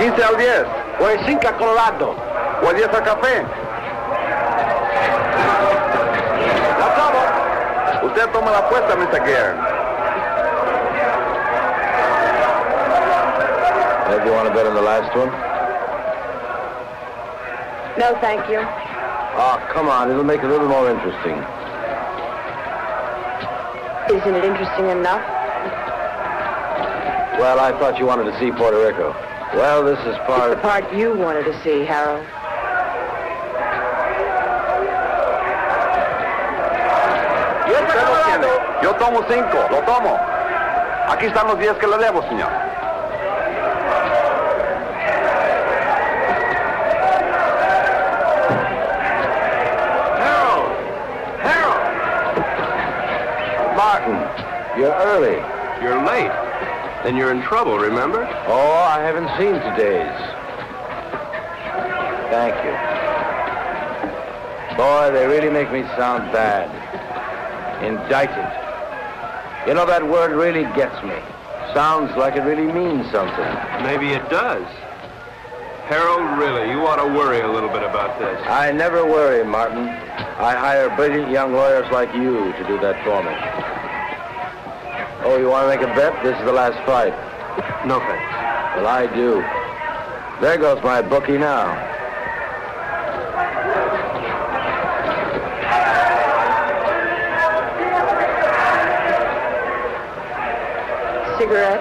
15 al 10. O el 5 a Colorado. O el 10 al café. Usted toma la apuesta, Mr. Gare. Ed, you want to bet on the last one? No, thank you. Oh, come on. It'll make it a little more interesting. Isn't it interesting enough? Well, I thought you wanted to see Puerto Rico. Well, this is part... It's the part you wanted to see, Harold. Usted lo tiene. Yo tomo 5. Lo tomo. Aquí están los 10 que le debo, señor. You're early. You're late. Then you're in trouble, remember? Oh, I haven't seen today's. Thank you. Boy, they really make me sound bad. Indicted. You know, that word really gets me. Sounds like it really means something. Maybe it does. Harold, really, you ought to worry a little bit about this. I never worry, Martin. I hire brilliant young lawyers like you to do that for me. Oh, you want to make a bet? This is the last fight. No thanks. Well, I do. There goes my bookie now. Cigarette?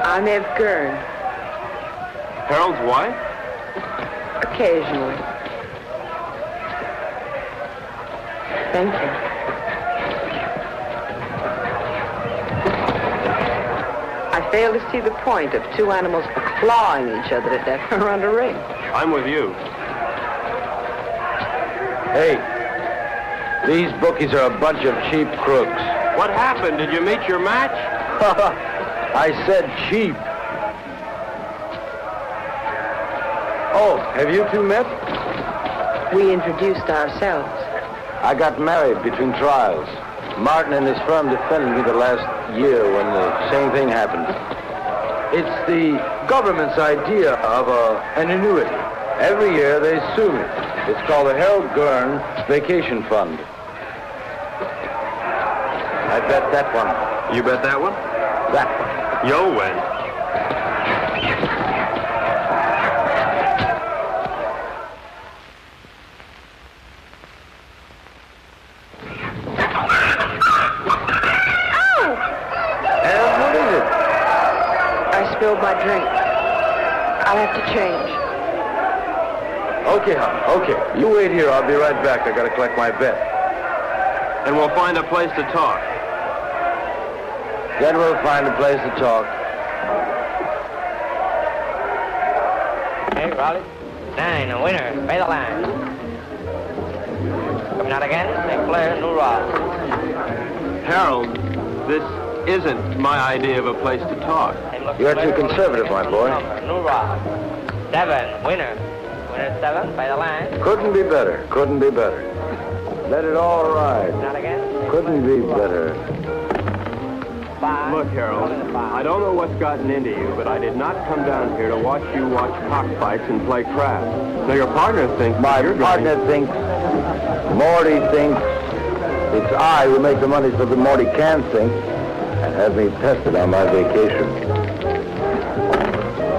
I'm Eve Gurn. Harold's wife? Occasionally. Thank you. I fail to see the point of two animals clawing each other to death around a ring. I'm with you. Hey, these bookies are a bunch of cheap crooks. What happened? Did you meet your match? I said cheap. Oh, have you two met? We introduced ourselves. I got married between trials. Martin and his firm defended me the last year when the same thing happened. It's the government's idea of an annuity. Every year they sue me. It's called the Harold Gurn Vacation Fund. I bet that one. You bet that one? That one. You'll win. Spilled my drink. I'll have to change. Okay, hon. Okay. You wait here. I'll be right back. I gotta collect my bet. And we'll find a place to talk. Then we'll find a place to talk. Hey, Raleigh. 9, a winner. Pay the line. Coming out again. St. Clair, New Rock. Harold, this isn't my idea of a place to talk. You're too conservative, my boy. New Rock. 7, winner. Winner 7, by the line. Couldn't be better. Couldn't be better. Let it all ride. Not again. Couldn't be better. 5. Look, Harold, I don't know what's gotten into you, but I did not come down here to watch you watch cockfights and play craps. Now, your partner thinks... My partner thinks, Morty thinks, it's I who make the money so that Morty can think and have me tested on my vacation.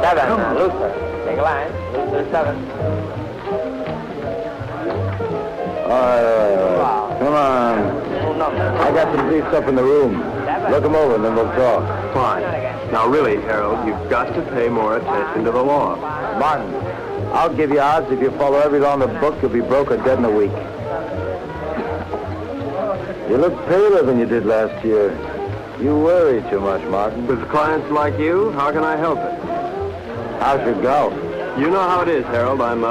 7, Luther. Take a line. Luther 7. All right. Come on. I got some beefs up in the room. Look them over and then we'll talk. Fine. Now, really, Harold, you've got to pay more attention to the law. Martin, I'll give you odds if you follow every law in the book, you'll be broke or dead in a week. You look paler than you did last year. You worry too much, Martin. With clients like you, how can I help it? How's your golf? You know how it is, Harold. I'm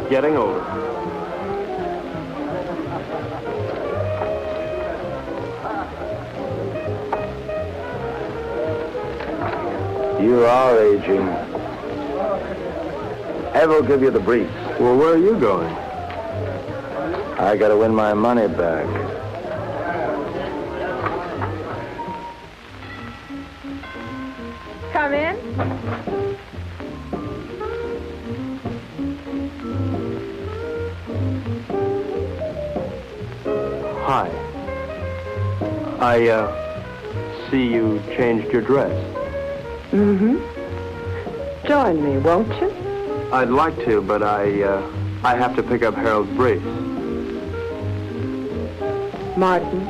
getting older. You are aging. Ev will give you the briefs. Well, where are you going? I gotta win my money back. Come in. Hi. I see you changed your dress. Mm-hmm. Join me, won't you? I'd like to, but I have to pick up Harold's briefs. Martin,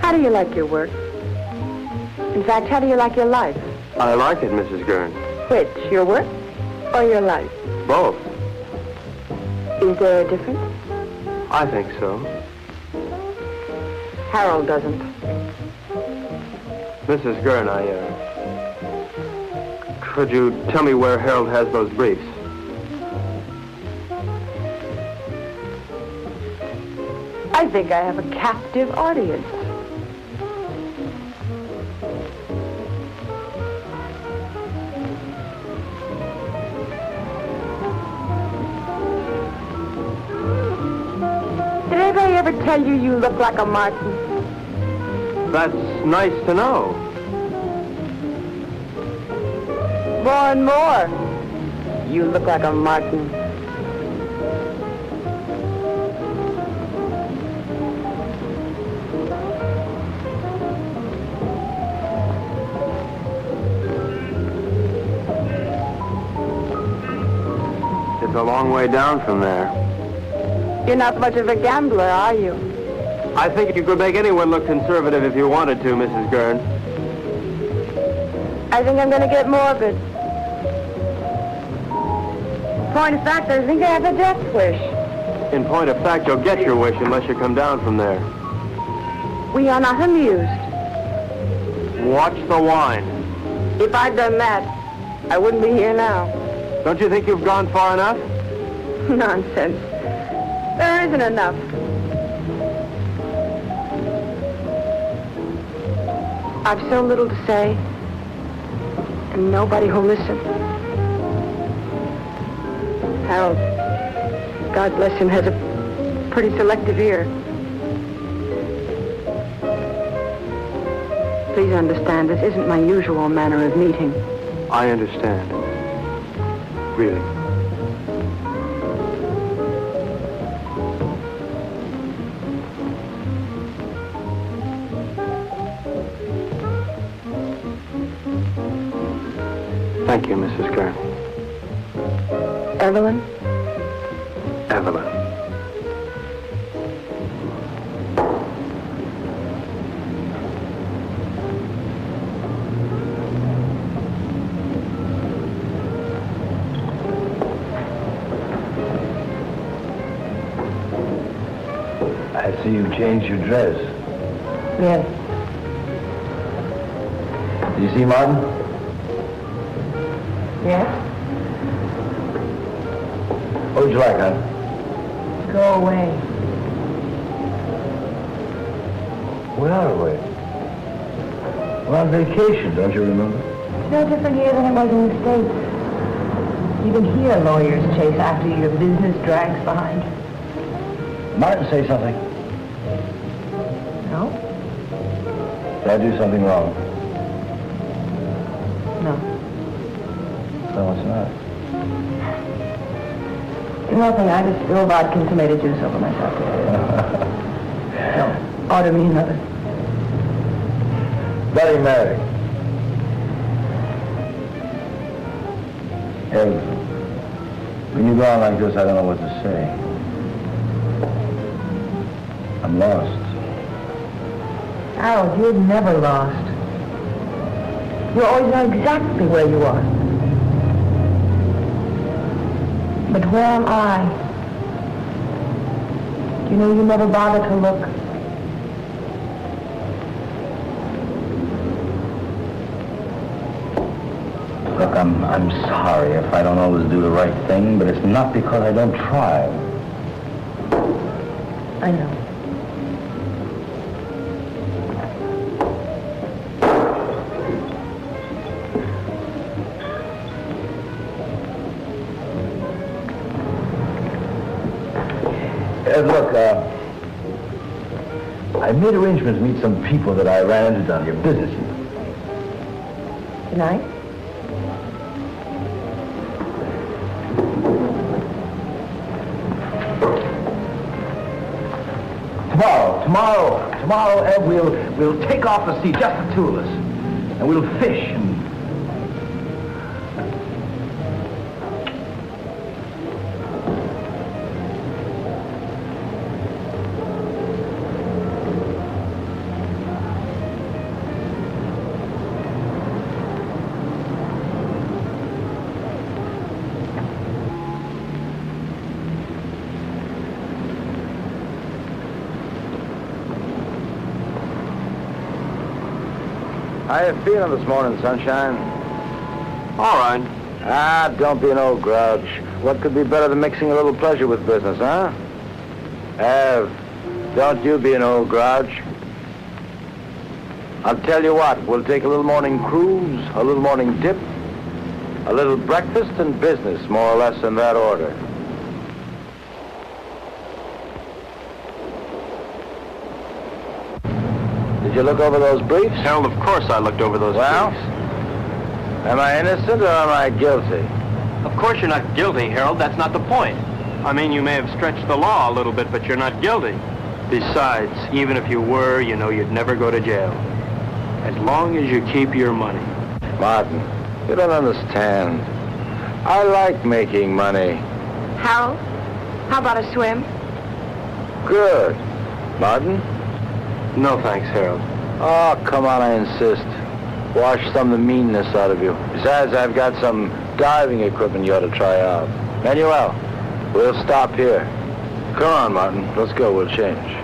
how do you like your work? In fact, how do you like your life? I like it, Mrs. Gurn. Which, your work or your life? Both. Is there a difference? I think so. Harold doesn't. Mrs. Gurn, could you tell me where Harold has those briefs? I think I have a captive audience. Did anybody ever tell you you look like a Martin? That's nice to know. More and more. You look like a Martin. It's a long way down from there. You're not much of a gambler, are you? I think you could make anyone look conservative if you wanted to, Mrs. Gurn. I think I'm going to get morbid. Point of fact, I think I have a death wish. In point of fact, you'll get your wish unless you come down from there. We are not amused. Watch the wine. If I'd done that, I wouldn't be here now. Don't you think you've gone far enough? Nonsense. There isn't enough. I've so little to say, and nobody who'll listen. Harold, God bless him, has a pretty selective ear. Please understand, this isn't my usual manner of meeting. I understand. Really. Thank you, Mrs. Gurn. Evelyn? Evelyn. I see you changed your dress. Yes. Did you see Martin? Yes? What would you like, hon? Go away. We're not away. We're on vacation, don't you remember? It's no different here than it was in the States. Even here, lawyers chase after you. Your business drags behind you. Martin, say something. No? Did I do something wrong? No. No, it's not. Nothing. I just spilled vodka and tomato juice over myself. No. Order me another. Bloody Mary. Hey, when you go on like this, I don't know what to say. I'm lost. Harold, you're never lost. You always know exactly where you are. But where am I? You know, you never bother to look. Look, I'm sorry if I don't always do the right thing, but it's not because I don't try. I know. Look, I made arrangements to meet some people that I ran into down your business. Tonight? Tomorrow, Ed, we'll take off the sea, just the two of us. And we'll fish and... How you feeling this morning, sunshine? All right. Ah, don't be an old grouch. What could be better than mixing a little pleasure with business, huh? Ev, don't you be an old grouch. I'll tell you what, we'll take a little morning cruise, a little morning dip, a little breakfast and business, more or less in that order. Did you look over those briefs? Harold, of course I looked over those Well, briefs. am I innocent or am I guilty? Of course you're not guilty, Harold. That's not the point. I mean, you may have stretched the law a little bit, but you're not guilty. Besides, even if you were, you know you'd never go to jail. As long as you keep your money. Martin, you don't understand. I like making money. Harold, how about a swim? Good. Martin? No thanks, Harold. Oh, come on, I insist. Wash some of the meanness out of you. Besides, I've got some diving equipment you ought to try out. Manuel, we'll stop here. Come on, Martin. Let's go. We'll change.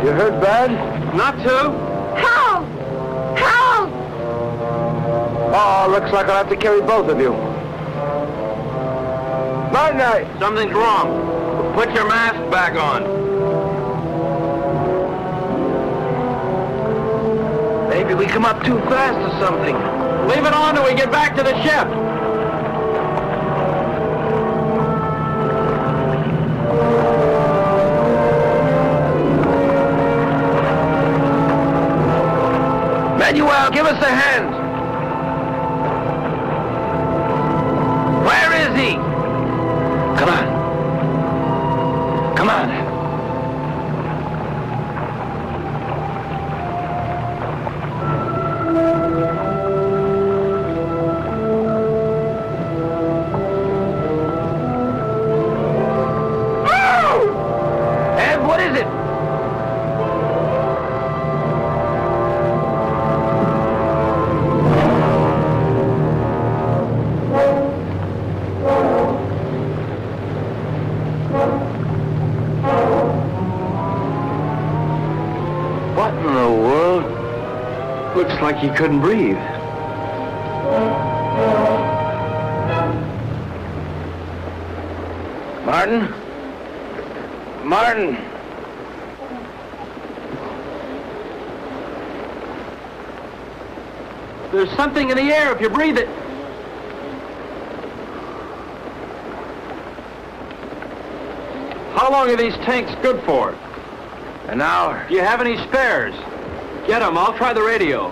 You hurt bad? Not to. Help! Help! Oh, looks like I'll have to carry both of you. Night night. Something's wrong. Put your mask back on. Maybe we come up too fast or something. Leave it on till we get back to the ship. Manuel, give us a hand. Where is he? Come on. Come on. Ed, what is it? like he couldn't breathe. Martin? Martin! There's something in the air if you breathe it. How long are these tanks good for? An hour. Do you have any spares? Get them. I'll try the radio.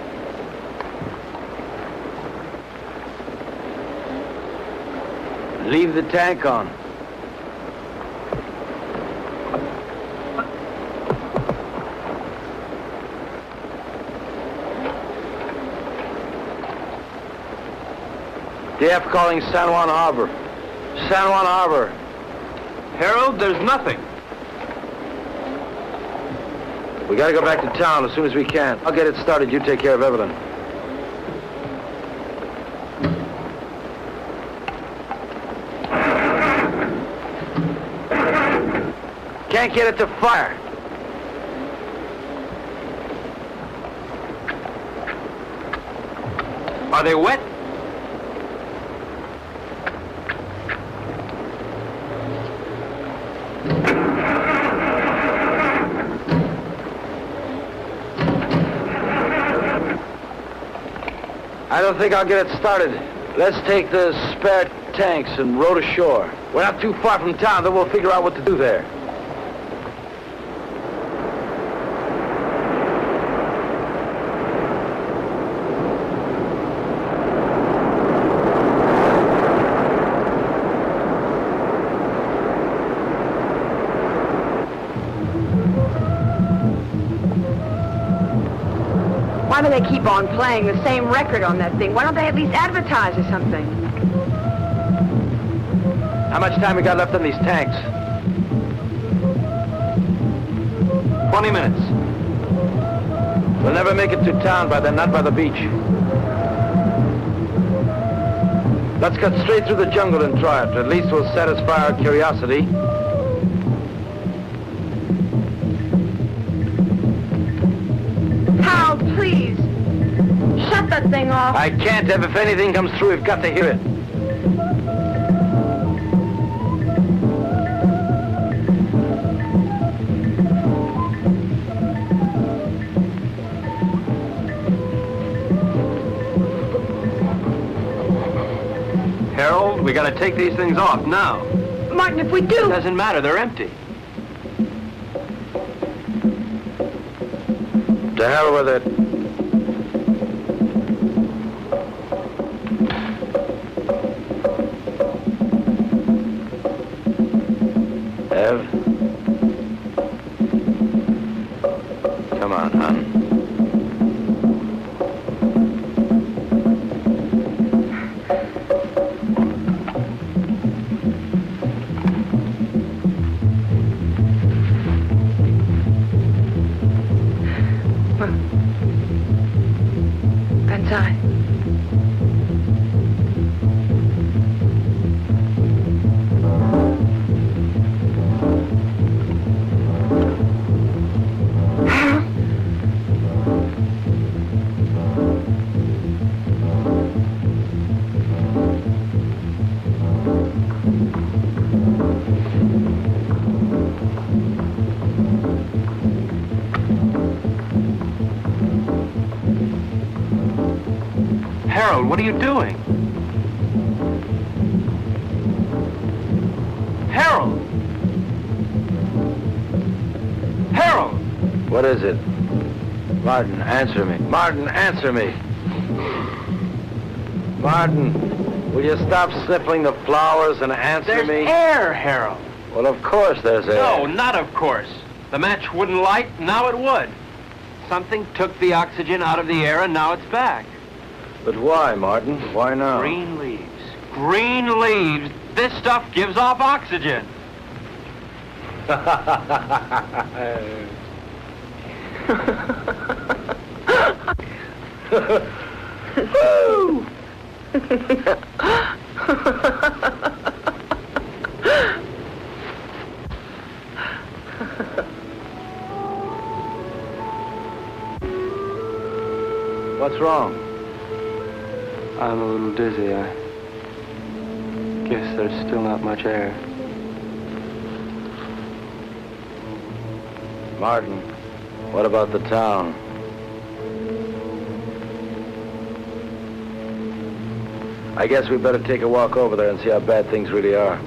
Leave the tank on. DF calling San Juan Harbor. San Juan Harbor. Harold, there's nothing. We gotta go back to town as soon as we can. I'll get it started. You take care of Evelyn. Can't get it to fire. Are they wet? I don't think I'll get it started. Let's take the spare tanks and row to shore. We're not too far from town, then we'll figure out what to do there. Why do they keep on playing the same record on that thing? Why don't they at least advertise or something? How much time we got left on these tanks? 20 minutes. We'll never make it to town by then, not by the beach. Let's cut straight through the jungle and try it. At least we'll satisfy our curiosity. Hal, please. Shut that thing off. I can't, Ev. If anything comes through, we've got to hear it. Harold, we gotta take these things off now. Martin, if we do... It doesn't matter, they're empty. To hell with it. Ev? Come on, hon. Inside. Harold, what are you doing? Harold! Harold! What is it? Martin, answer me. Martin, answer me. Martin, will you stop sniffling the flowers and answer There's me? air, Harold. Well, of course there's air. No, not of course. The match wouldn't light, now it would. Something took the oxygen out of the air and now it's back. But why, Martin? Why now? Green leaves. Green leaves. This stuff gives off oxygen. Woo! What's What's wrong? I'm a little dizzy. I guess there's still not much air. Martin, what about the town? I guess we better take a walk over there and see how bad things really are.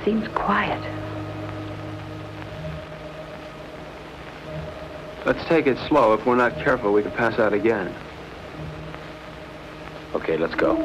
Seems quiet. Let's take it slow. If we're not careful, we could pass out again. Okay, let's go.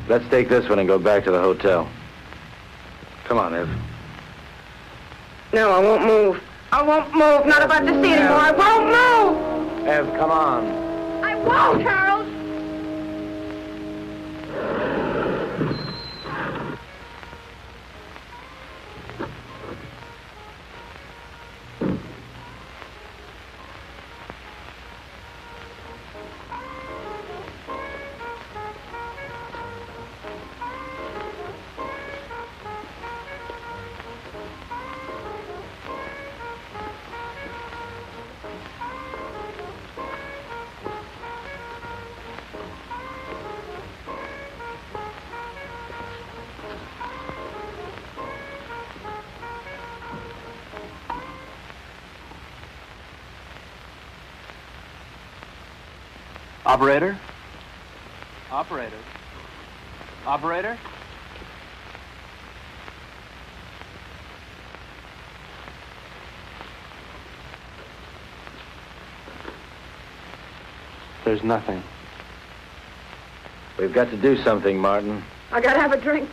Let's take this one and go back to the hotel. Come on, Ev. No, I won't move. I won't move. Not about to see anymore. I won't move. Ev, come on. I won't, Harold. Operator? Operator? Operator? There's nothing. We've got to do something, Martin. I gotta have a drink.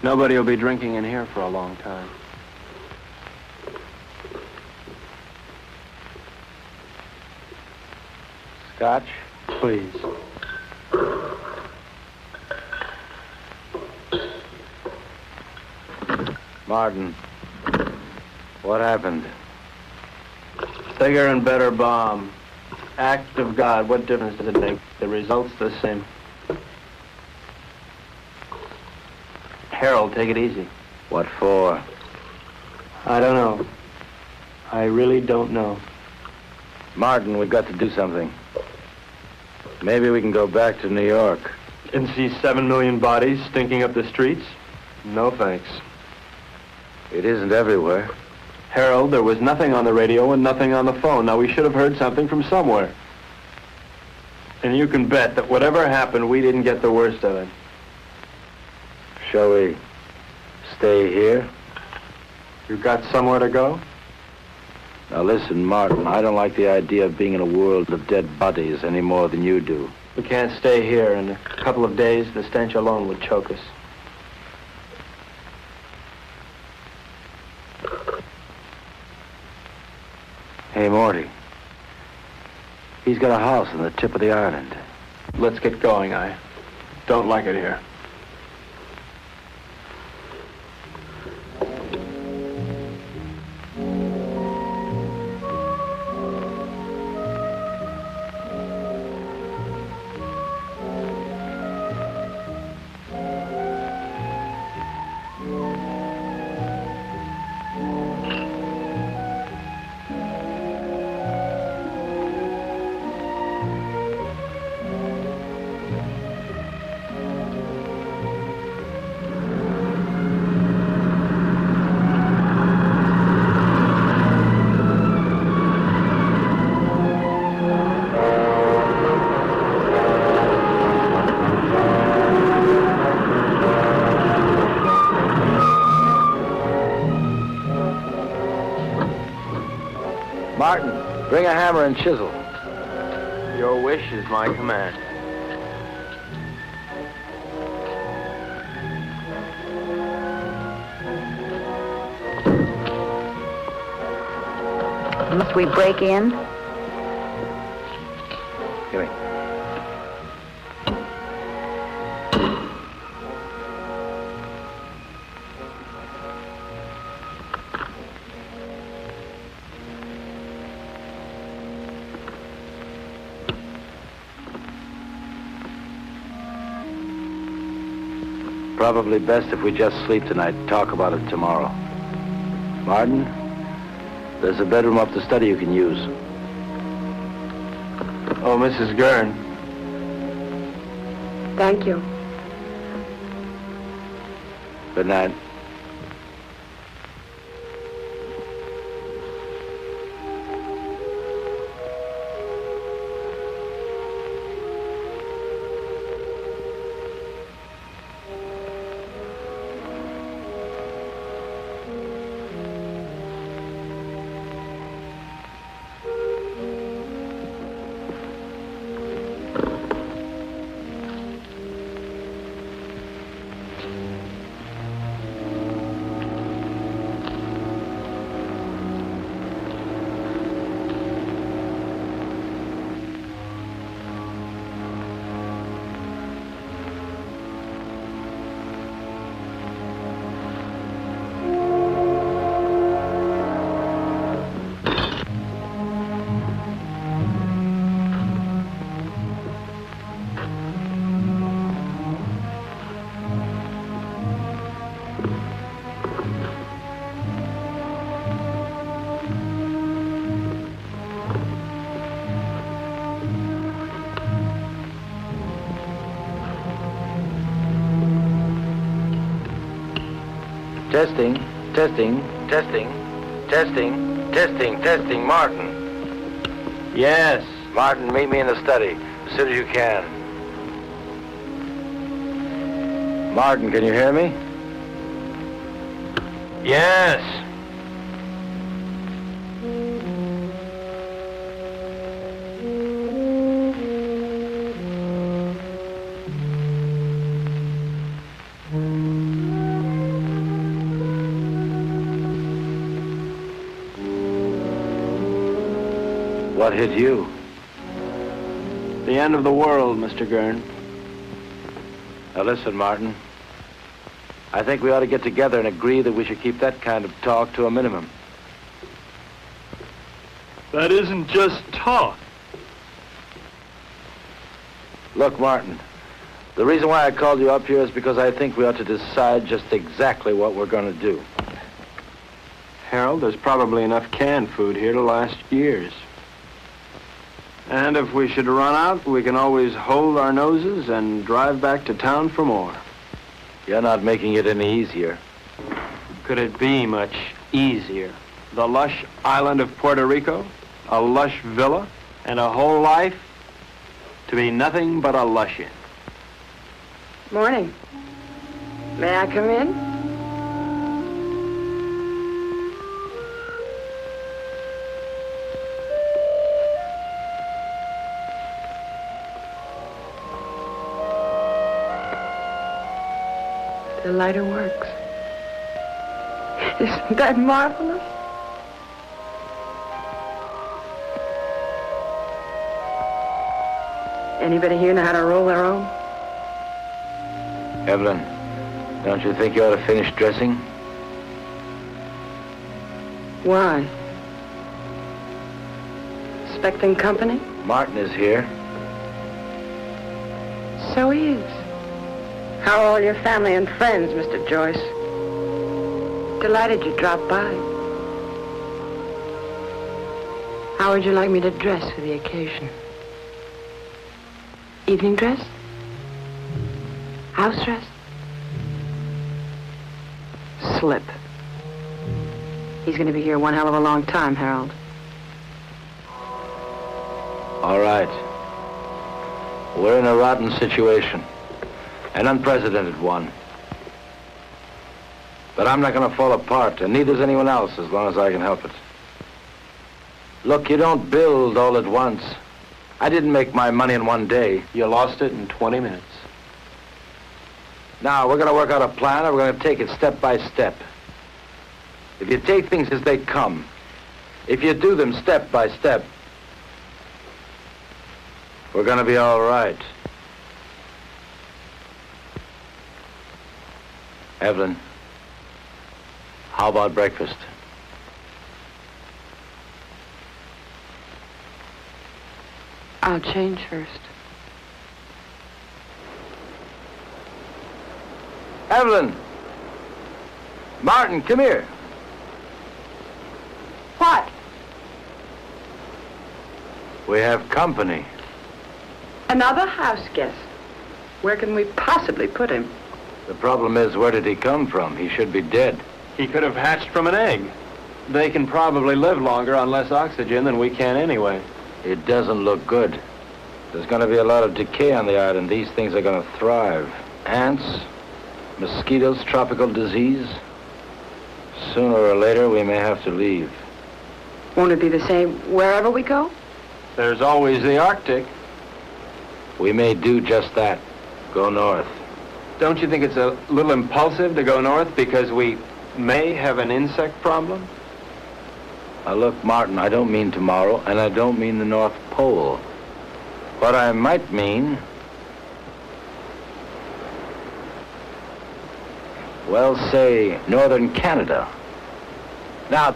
Nobody will be drinking in here for a long time. Scotch? Please. Martin, what happened? Bigger and better bomb. Act of God. What difference does it make? The result's the same. Harold, take it easy. What for? I don't know. I really don't know. Martin, we've got to do something. Maybe we can go back to New York. And see 7 million bodies stinking up the streets? No thanks. It isn't everywhere. Harold, there was nothing on the radio and nothing on the phone. Now, we should have heard something from somewhere. And you can bet that whatever happened, we didn't get the worst of it. Shall we stay here? You got somewhere to go? Now listen, Martin, I don't like the idea of being in a world of dead bodies any more than you do. We can't stay here. In a couple of days, the stench alone would choke us. Morty. He's got a house on the tip of the island. Let's get going. I don't like it here. Martin, bring a hammer and chisel. Your wish is my command. Must we break in? Give me. Probably best if we just sleep tonight and talk about it tomorrow. Martin, there's a bedroom up the study you can use. Oh, Mrs. Gurn. Thank you. Good night. Testing, testing, Martin. Yes. Martin, meet me in the study as soon as you can. Martin, can you hear me? Yes. What hit you? The end of the world, Mr. Gurn. Now listen, Martin. I think we ought to get together and agree that we should keep that kind of talk to a minimum. That isn't just talk. Look, Martin, the reason why I called you up here is because I think we ought to decide just exactly what we're going to do. Harold, there's probably enough canned food here to last years. And if we should run out, we can always hold our noses and drive back to town for more. You're not making it any easier. Could it be much easier? The lush island of Puerto Rico, a lush villa, and a whole life to be nothing but a lush-in. Morning. May I come in? The lighter works. Isn't that marvelous? Anybody here know how to roll their own? Evelyn, don't you think you ought to finish dressing? Why? Expecting company? Martin is here. So he is. How are all your family and friends, Mr. Joyce? Delighted you dropped by. How would you like me to dress for the occasion? Evening dress? House dress? Slip. He's going to be here one hell of a long time, Harold. All right. We're in a rotten situation. An unprecedented one. But I'm not going to fall apart, and neither's anyone else as long as I can help it. Look, you don't build all at once. I didn't make my money in one day. You lost it in 20 minutes. Now, we're going to work out a plan, and we're going to take it step by step. If you take things as they come, if you do them step by step, we're going to be all right. Evelyn, how about breakfast? I'll change first. Evelyn! Martin, come here. What? We have company. Another house guest. Where can we possibly put him? The problem is, where did he come from? He should be dead. He could have hatched from an egg. They can probably live longer on less oxygen than we can anyway. It doesn't look good. There's going to be a lot of decay on the island. These things are going to thrive. Ants, mosquitoes, tropical disease. Sooner or later, we may have to leave. Won't it be the same wherever we go? There's always the Arctic. We may do just that. Go north. Don't you think it's a little impulsive to go north because we may have an insect problem? Now look, Martin, I don't mean tomorrow, and I don't mean the North Pole. What I might mean, well, say, northern Canada. Now,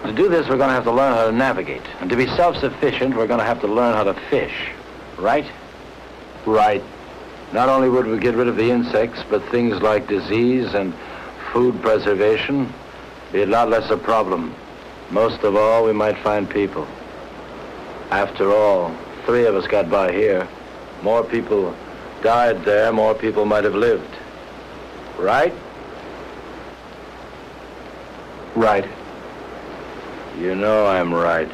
to do this, we're going to have to learn how to navigate. And to be self-sufficient, we're going to have to learn how to fish. Right? Right. Not only would we get rid of the insects, but things like disease and food preservation be a lot less a problem. Most of all, we might find people. After all, 3 of us got by here. More people died there, more people might have lived. Right? Right. You know I'm right.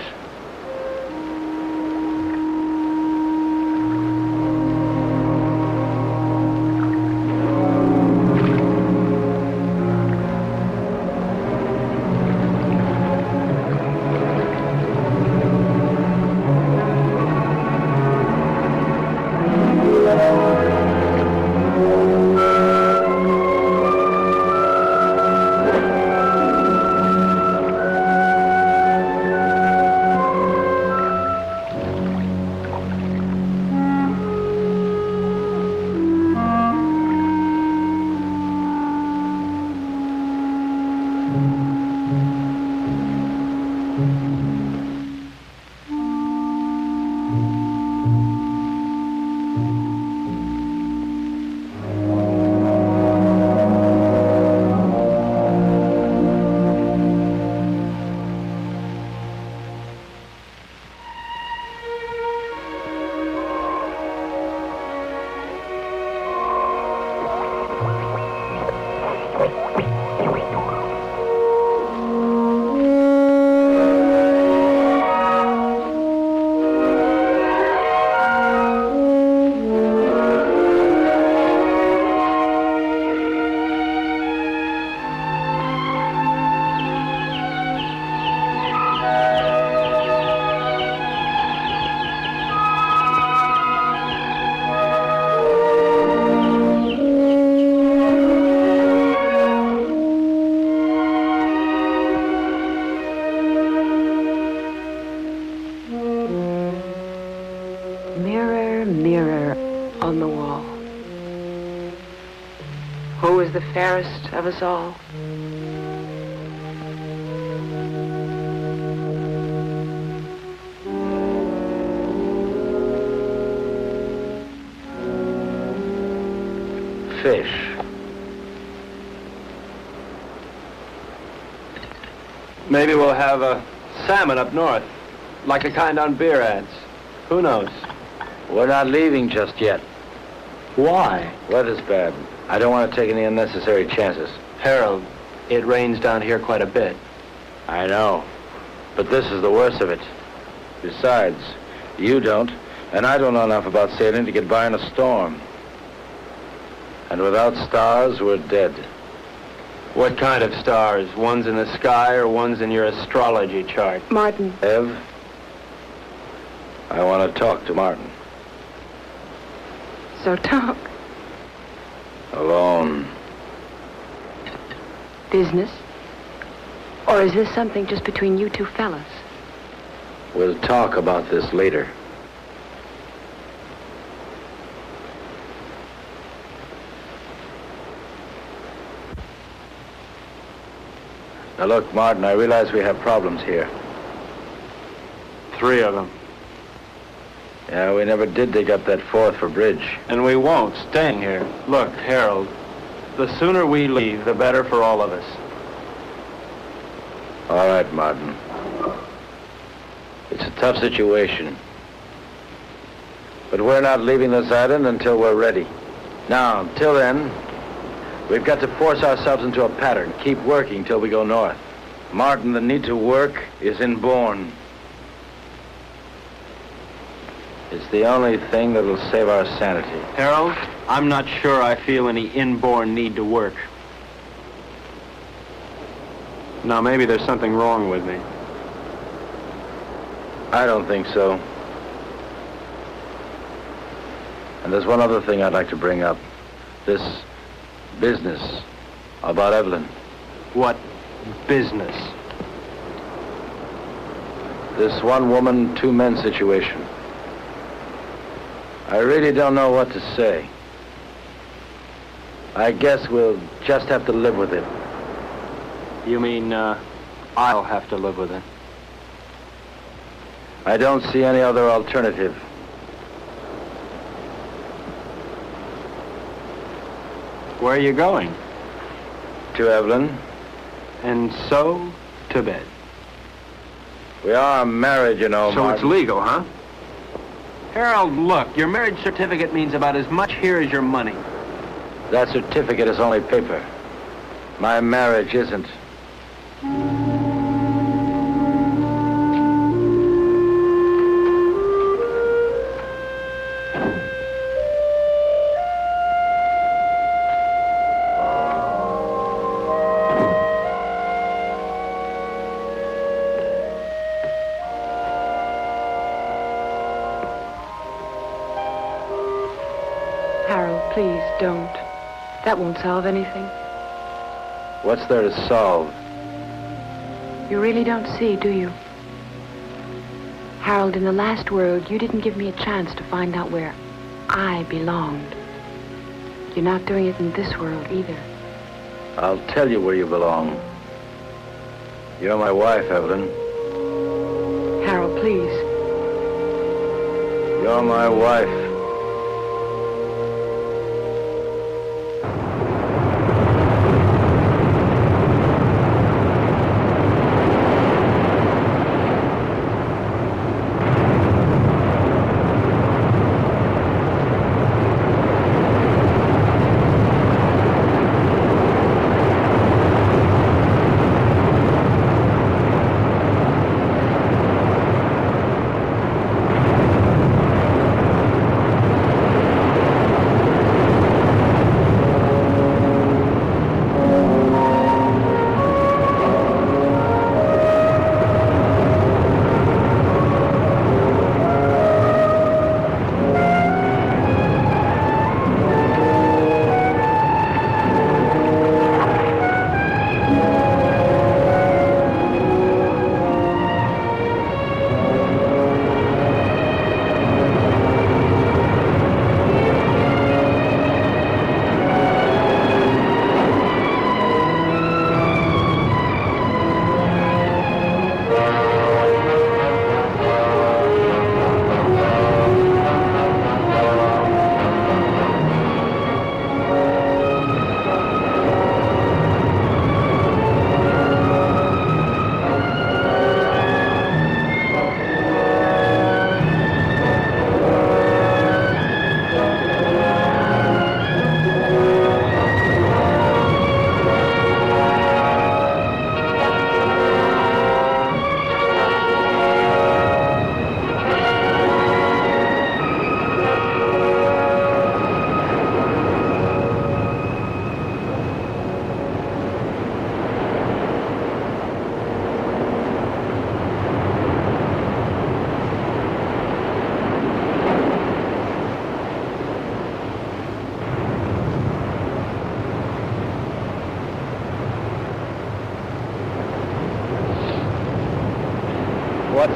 Mirror, mirror on the wall, who is the fairest of us all? Fish. Maybe we'll have a salmon up north, like the kind on beer ads. Who knows? We're not leaving just yet. Why? Weather's bad. I don't want to take any unnecessary chances. Harold, it rains down here quite a bit. I know. But this is the worst of it. Besides, you don't, and I don't know enough about sailing to get by in a storm. And without stars, we're dead. What kind of stars? Ones in the sky or ones in your astrology chart? Martin. Ev, I want to talk to Martin. So talk. Alone. Business? Or is this something just between you two fellas? We'll talk about this later. Now look, Martin, I realize we have problems here. 3 of them. Yeah, we never did dig up that 4th for bridge. And we won't, staying here. Look, Harold, the sooner we leave, the better for all of us. All right, Martin. It's a tough situation. But we're not leaving this island until we're ready. Now, until then, we've got to force ourselves into a pattern. Keep working till we go north. Martin, the need to work is inborn. It's the only thing that'll save our sanity. Harold, I'm not sure I feel any inborn need to work. Now, maybe there's something wrong with me. I don't think so. And there's one other thing I'd like to bring up. This business about Evelyn. What business? This one woman, 2 men situation. I really don't know what to say. I guess we'll just have to live with it. You mean, I'll have to live with it? I don't see any other alternative. Where are you going? To Evelyn. And so, to bed. We are married, you know, So it's Martin. legal, huh? Harold, look, your marriage certificate means about as much here as your money. That certificate is only paper. My marriage isn't. Harold, please, don't. That won't solve anything. What's there to solve? You really don't see, do you? Harold, in the last world, you didn't give me a chance to find out where I belonged. You're not doing it in this world either. I'll tell you where you belong. You're my wife, Evelyn. Harold, please. You're my wife.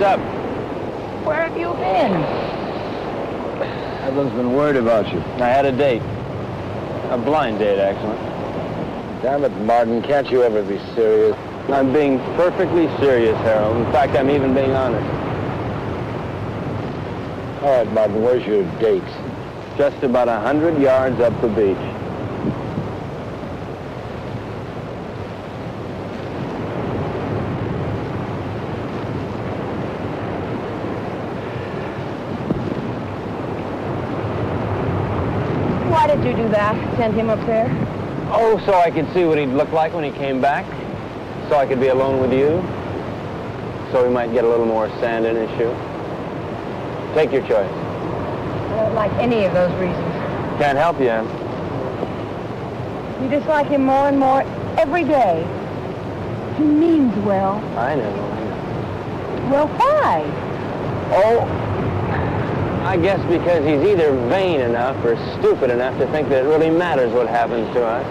up? Where have you been? Everyone's been worried about you. I had a date. A blind date, actually. Damn it, Martin, can't you ever be serious? I'm being perfectly serious, Harold. In fact, I'm even being honest. All right, Martin, where's your date? Just about 100 yards up the beach. Why did you do that? Send him up there? Oh, so I could see what he'd look like when he came back. So I could be alone with you. So he might get a little more sand in his shoe. Take your choice. I don't like any of those reasons. Can't help you, Em. You dislike him more and more every day. He means well. I know. Well, why? Oh, I guess because he's either vain enough or stupid enough to think that it really matters what happens to us.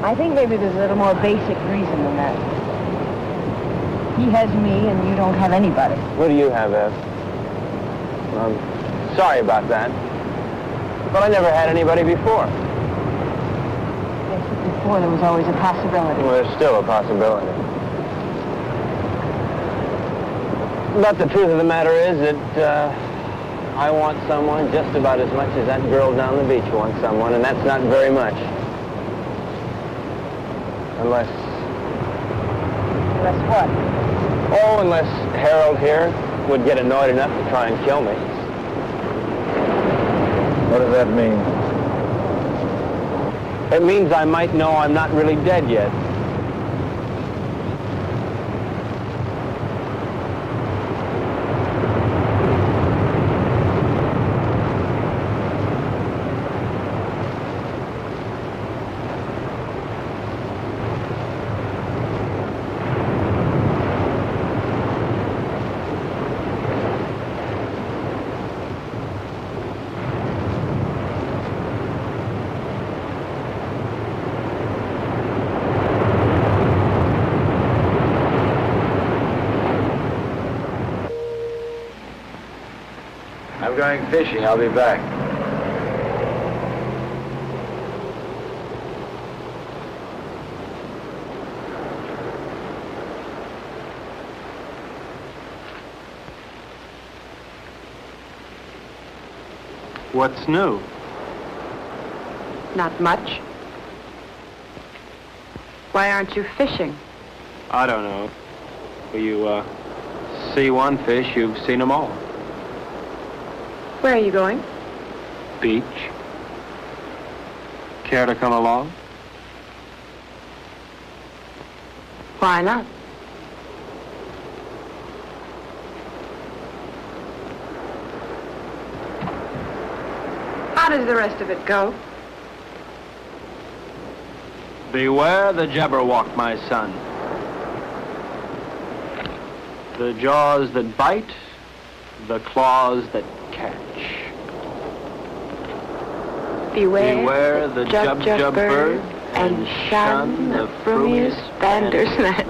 I think maybe there's a little more basic reason than that. He has me and you don't have anybody. What do you have, Ev? I'm sorry about that. But I never had anybody before. Yes, but before there was always a possibility. Well, there's still a possibility. But the truth of the matter is that I want someone just about as much as that girl down the beach wants someone, and that's not very much. Unless what? Oh, unless Harold here would get annoyed enough to try and kill me. What does that mean? It means I might know I'm not really dead yet. I'm going fishing. I'll be back. What's new? Not much. Why aren't you fishing? I don't know. Well, you see one fish, you've seen them all. Where are you going? Beach. Care to come along? Why not? How does the rest of it go? Beware the Jabberwock, my son. The jaws that bite, the claws that catch. Beware the jub bird, and shun the frumious bandersnatch.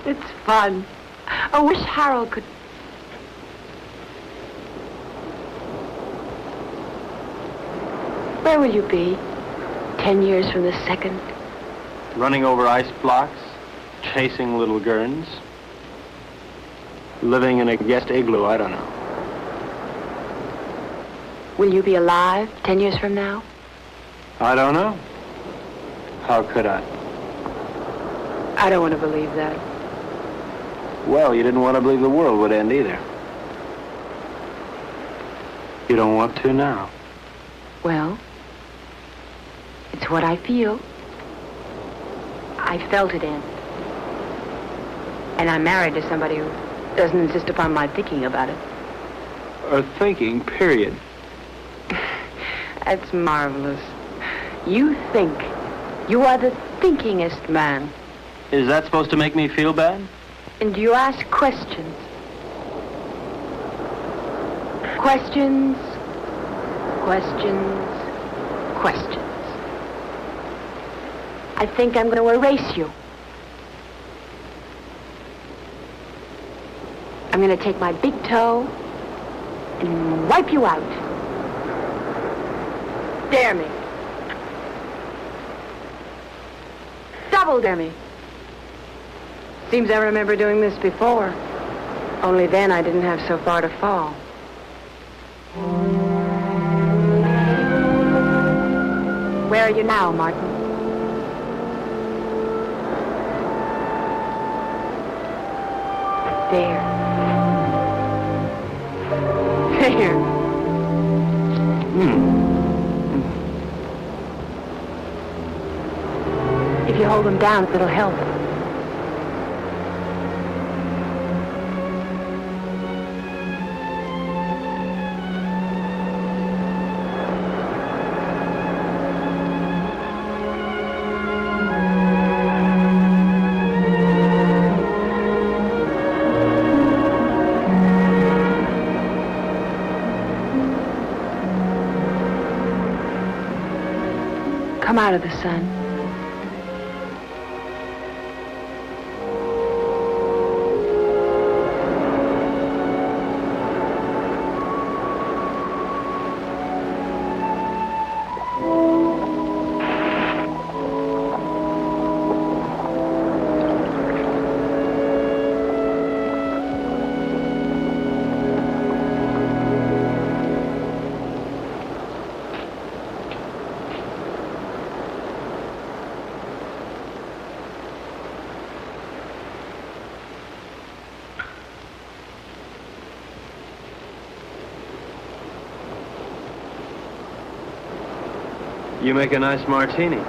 It's fun. I wish Harold could... Where will you be 10 years from this second? Running over ice blocks, chasing little gurns, living in a guest igloo, I don't know. Will you be alive 10 years from now? I don't know. How could I? I don't want to believe that. Well, you didn't want to believe the world would end either. You don't want to now. Well, it's what I feel. I felt it end. And I'm married to somebody who doesn't insist upon my thinking about it. Or thinking, period. That's marvelous. You think. You are the thinkingest man. Is that supposed to make me feel bad? And you ask questions. Questions, questions, questions. I think I'm going to erase you. I'm going to take my big toe and wipe you out. Dare me. Double dare me. Seems I remember doing this before. Only then I didn't have so far to fall. Where are you now, Martin? There. There. If you hold them down, it'll help. Come out of the sun. You make a nice martini.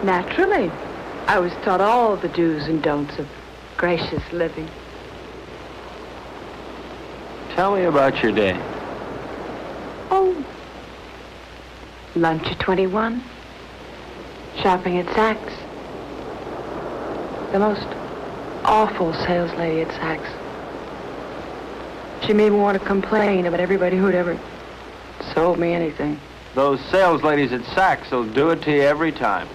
Naturally. I was taught all the do's and don'ts of gracious living. Tell me about your day. Oh. Lunch at 21. Shopping at Saks. The most awful sales lady at Saks. She made me want to complain about everybody who'd ever sold me anything. Those sales ladies at Saks will do it to you every time.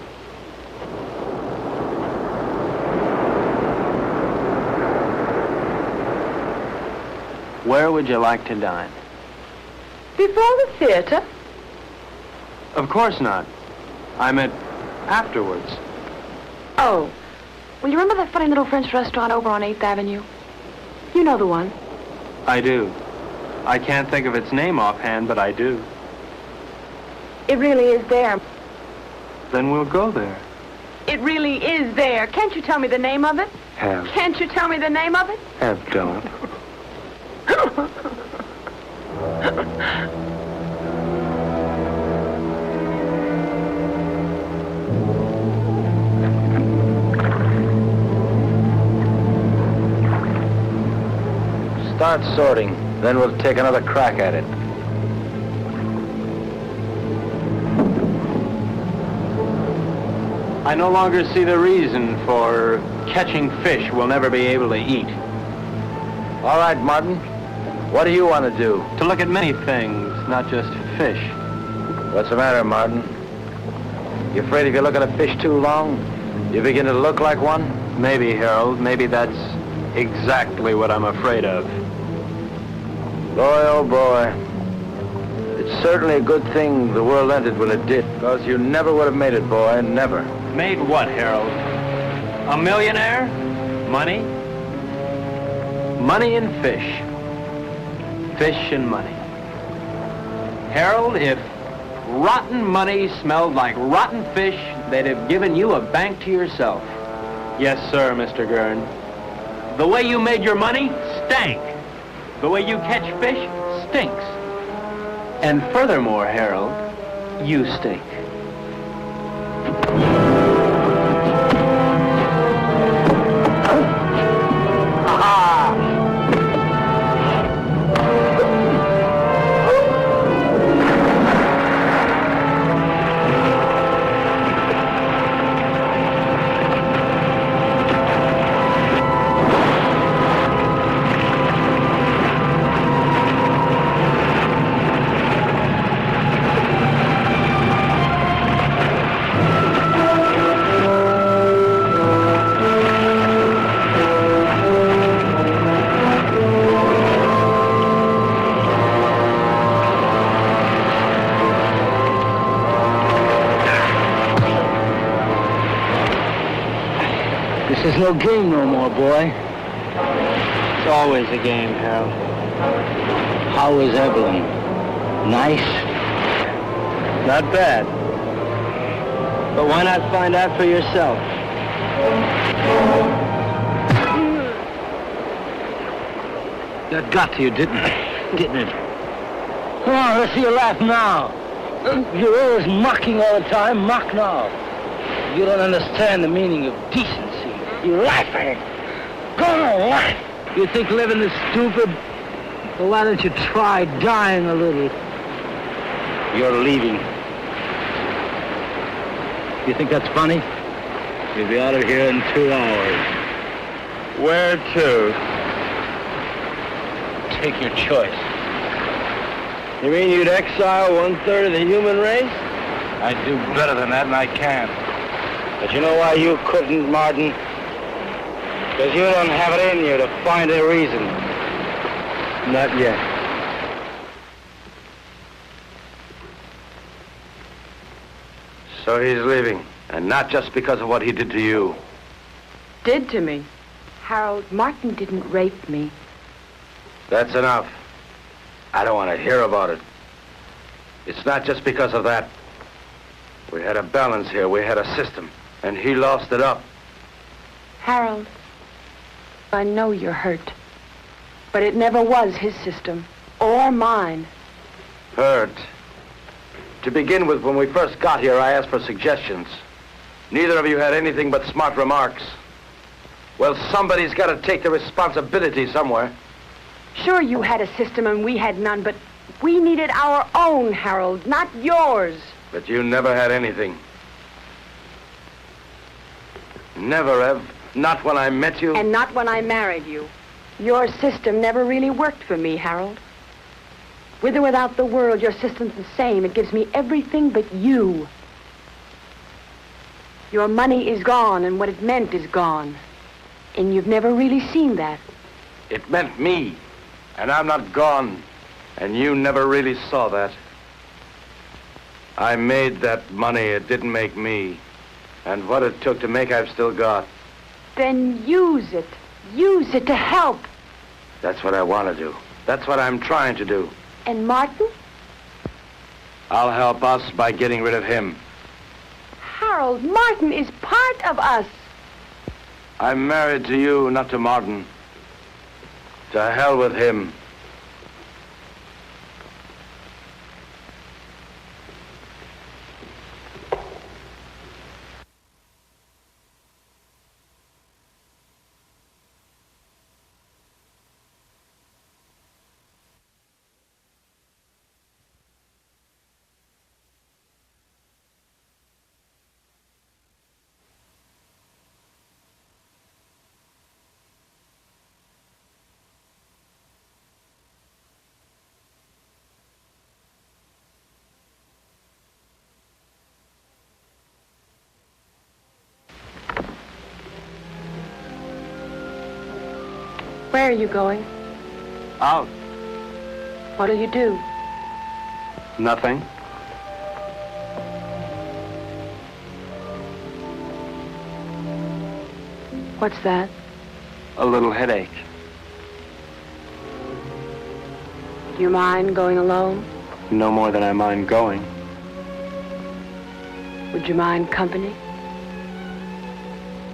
Where would you like to dine? Before the theater? Of course not. I meant afterwards. Oh. Well, you remember that funny little French restaurant over on 8th Avenue? You know the one. I do. I can't think of its name offhand, but I do. It really is there. Then we'll go there. It really is there. Can't you tell me the name of it? Have. Can't you tell me the name of it? Have don't. Start sorting, then we'll take another crack at it. I no longer see the reason for catching fish we'll never be able to eat. All right, Martin. What do you want to do? To look at many things, not just fish. What's the matter, Martin? You afraid if you look at a fish too long, you begin to look like one? Maybe, Harold. Maybe that's exactly what I'm afraid of. Boy, oh boy. It's certainly a good thing the world ended when it did, because you never would have made it, boy, never. Made what, Harold? A millionaire? Money? Money and fish. Fish and money. Harold, if rotten money smelled like rotten fish, they'd have given you a bank to yourself. Yes, sir, Mr. Gurn. The way you made your money stank. The way you catch fish stinks. And furthermore, Harold, you stink. no game no more, boy. It's always a game, Harold. How is Evelyn? Nice? Not bad. But why not find out for yourself? That got to you, didn't it? Come on, let's see you laugh now. You're always mocking all the time. Mock now. You don't understand the meaning of decency. You're laughing. Go on, laugh. You think living is stupid? Well, why don't you try dying a little? You're leaving. You think that's funny? You'll be out of here in 2 hours. Where to? Take your choice. You mean you'd exile 1/3 of the human race? I'd do better than that, and I can. But you know why you couldn't, Martin? Because you don't have it in you to find a reason. Not yet. So he's leaving, and not just because of what he did to you. Did to me. Harold, Martin didn't rape me. That's enough. I don't want to hear about it. It's not just because of that. We had a balance here. We had a system, and he lost it up. Harold, I know you're hurt, but it never was his system or mine. Hurt. To begin with, when we first got here, I asked for suggestions. Neither of you had anything but smart remarks. Well, somebody's got to take the responsibility somewhere. Sure, you had a system and we had none, but we needed our own, Harold, not yours. But you never had anything. Never, Ev. Not when I met you. And not when I married you. Your system never really worked for me, Harold. With or without the world, your system's the same. It gives me everything but you. Your money is gone, and what it meant is gone. And you've never really seen that. It meant me. And I'm not gone. And you never really saw that. I made that money. It didn't make me. And what it took to make, I've still got. Then use it. Use it to help. That's what I want to do. That's what I'm trying to do. And Martin? I'll help us by getting rid of him. Harold, Martin is part of us. I'm married to you, not to Martin. To hell with him. Where are you going? Out. What'll you do? Nothing. What's that? A little headache. Do you mind going alone? No more than I mind going. Would you mind company?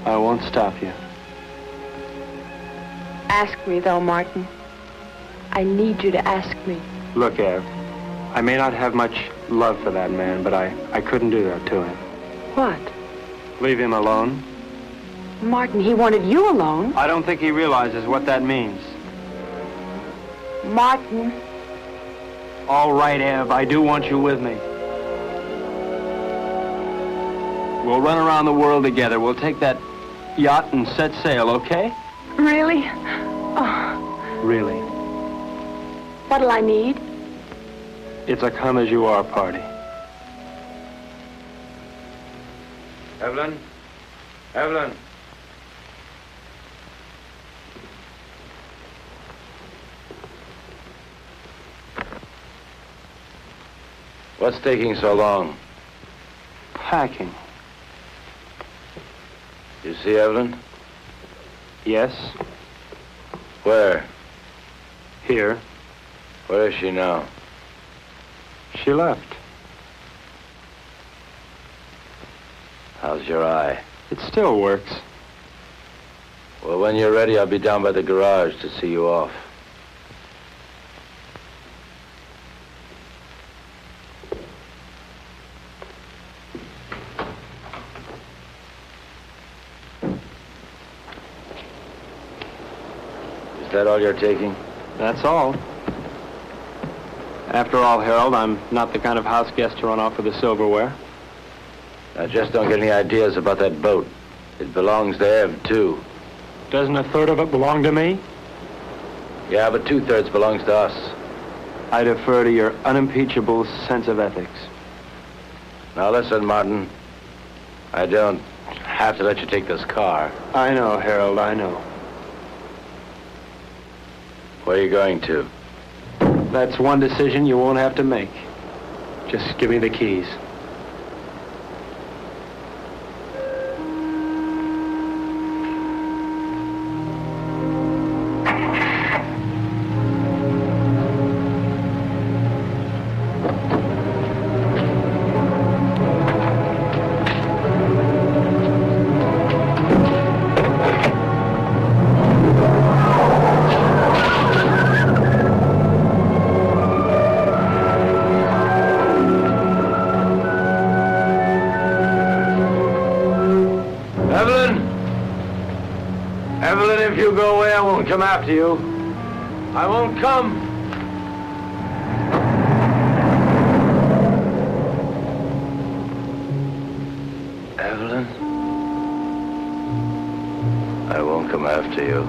I won't stop you. Ask me, though, Martin. I need you to ask me. Look, Ev, I may not have much love for that man, but I couldn't do that to him. What? Leave him alone? Martin, he wanted you alone. I don't think he realizes what that means. Martin. All right, Ev, I do want you with me. We'll run around the world together. We'll take that yacht and set sail, okay? Really? Oh. Really. What'll I need? It's a come-as-you-are party. Evelyn? Evelyn? What's taking so long? Packing. You see, Evelyn? Yes? Where? Here. Where is she now? She left. How's your eye? It still works. Well, when you're ready, I'll be down by the garage to see you off. Is that all you're taking? That's all. After all, Harold, I'm not the kind of house guest to run off with the silverware. Now, just don't get any ideas about that boat. It belongs to Ev, too. Doesn't a third of it belong to me? Yeah, but 2/3 belongs to us. I defer to your unimpeachable sense of ethics. Now, listen, Martin. I don't have to let you take this car. I know, Harold, I know. Where are you going to? That's one decision you won't have to make. Just give me the keys. Come after you. I won't come. Evelyn? I won't come after you.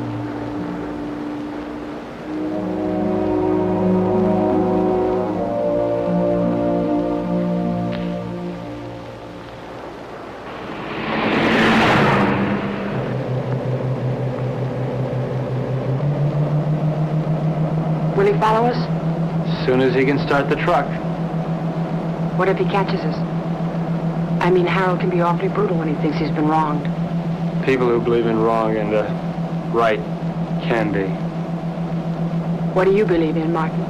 Will he follow us? As soon as he can start the truck. What if he catches us? I mean, Harold can be awfully brutal when he thinks he's been wronged. People who believe in wrong and right can be. What do you believe in, Martin?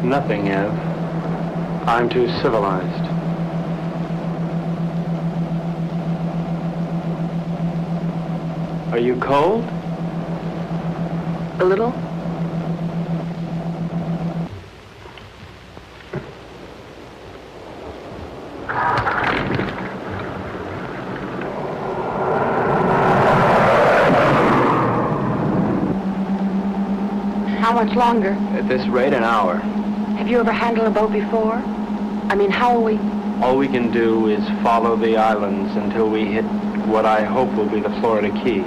Nothing, Ev. I'm too civilized. Are you cold? A little? How much longer? At this rate, an hour. Have you ever handled a boat before? I mean, how are we? All we can do is follow the islands until we hit what I hope will be the Florida Keys.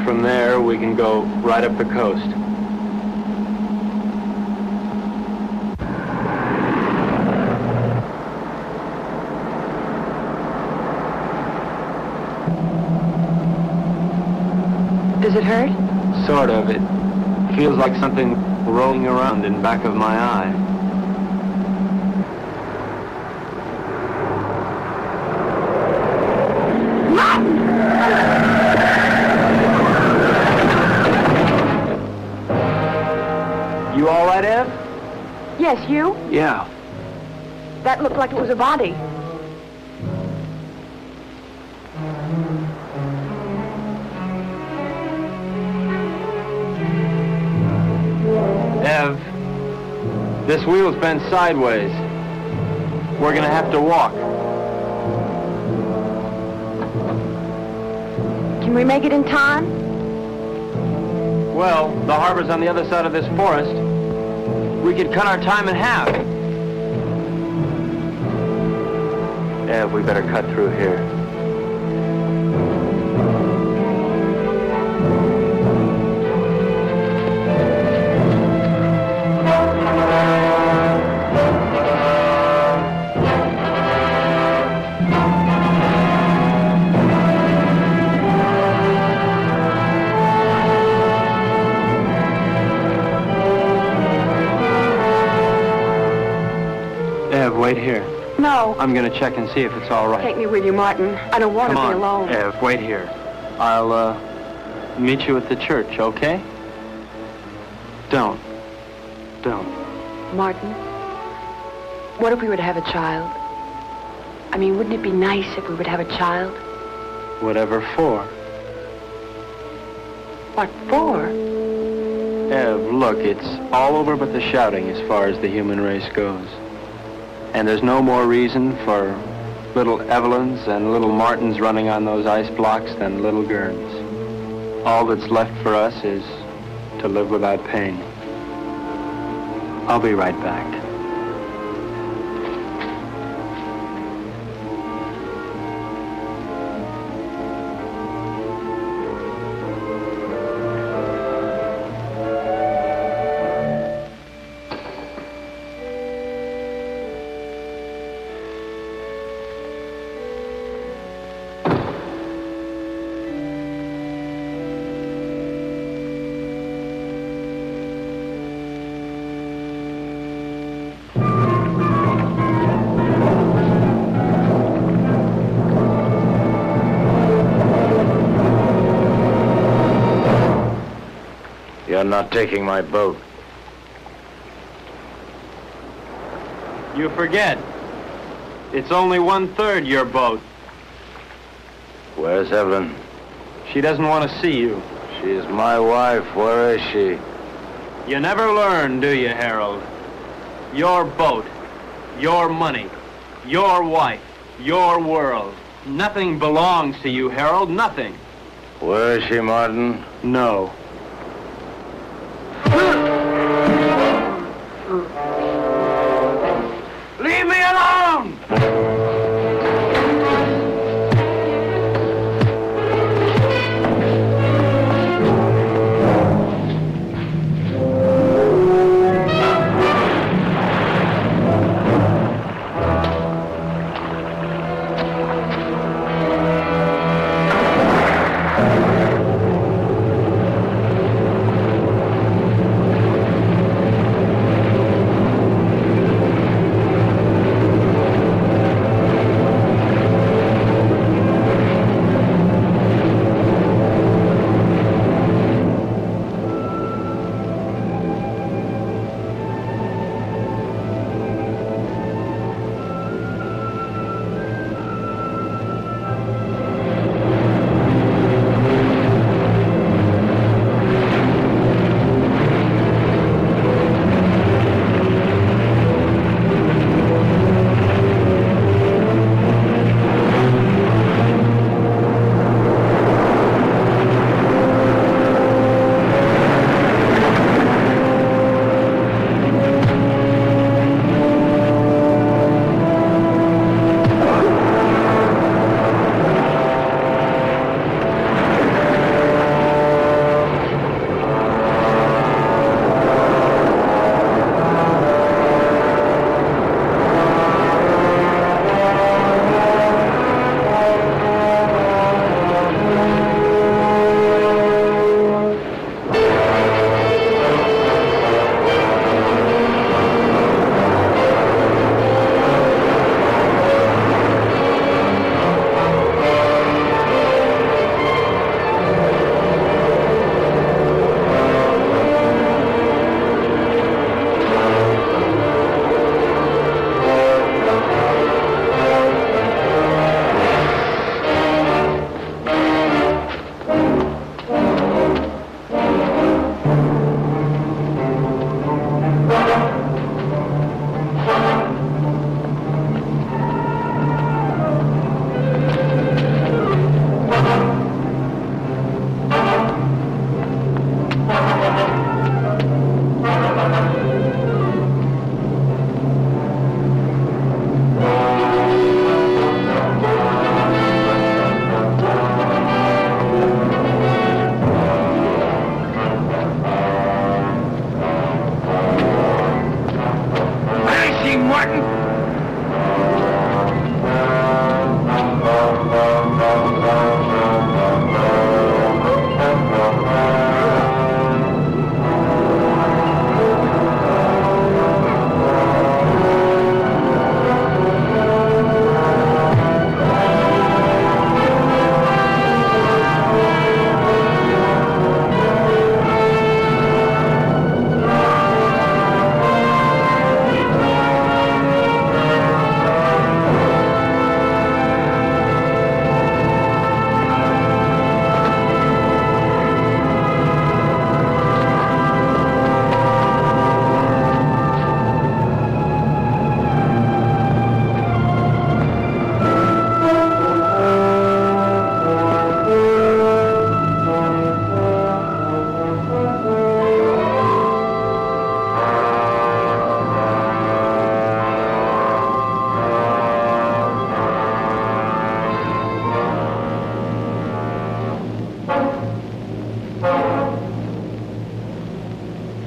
From there, we can go right up the coast. Does it hurt? Sort of. It feels like something rolling around in back of my eye. You all right, Ev? Yes, you? Yeah. That looked like it was a body. Ev, this wheel's bent sideways. We're gonna have to walk. Can we make it in time? Well, the harbor's on the other side of this forest. We could cut our time in half. Ev, we better cut through here. Wait here. No. I'm gonna check and see if it's all right. Take me with you, Martin. I don't want to be alone. Ev, wait here. meet you at the church, okay? Don't. Martin, what if we were to have a child? I mean, wouldn't it be nice if we would have a child? Whatever for. What for? Ev, look, it's all over but the shouting as far as the human race goes. And there's no more reason for little Evelyns and little Martins running on those ice blocks than little Gerns. All that's left for us is to live without pain. I'll be right back. You're not taking my boat. You forget. It's only 1/3 your boat. Where's Evelyn? She doesn't want to see you. She is my wife. Where is she? You never learn, do you, Harold? Your boat, your money, your wife, your world. Nothing belongs to you, Harold, nothing. Where is she, Martin? No. Leave me alone!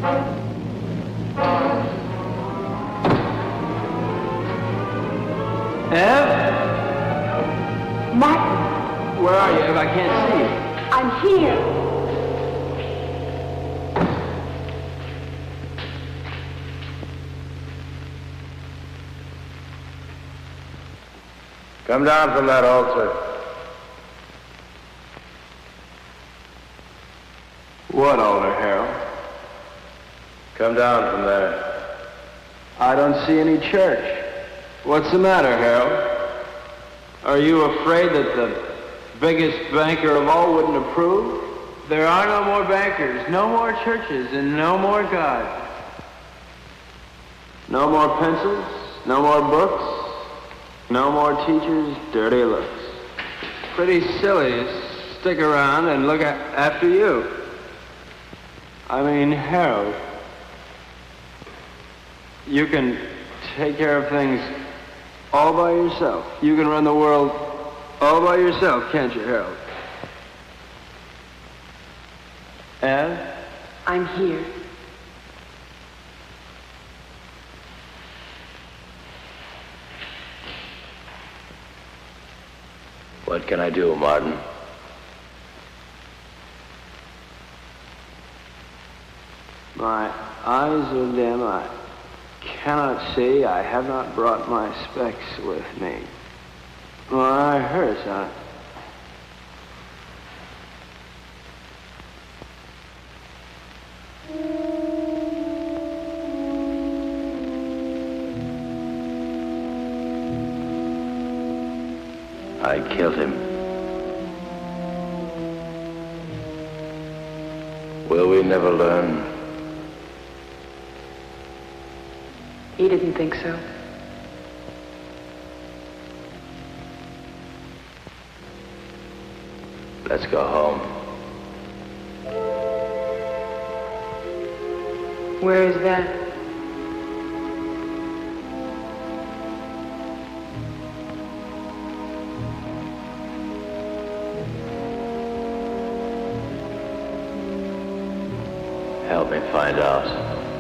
Ev? Martin, Where are you, Ev? I can't see you. I'm here. Come down from that altar. What altar, Harold? Come down from there. I don't see any church. What's the matter, Harold? Are you afraid that the biggest banker of all wouldn't approve? There are no more bankers, no more churches, and no more God. No more pencils, no more books, no more teachers' dirty looks. Pretty silly to stick around and look after you. I mean, Harold, you can take care of things all by yourself. You can run the world all by yourself, can't you, Harold? Ev? I'm here. What can I do, Martin? My eyes are dim. I cannot see. I have not brought my specs with me. My eye hurts. I killed him. Will we never learn? He didn't think so. Let's go home. Where is that? Help me find out.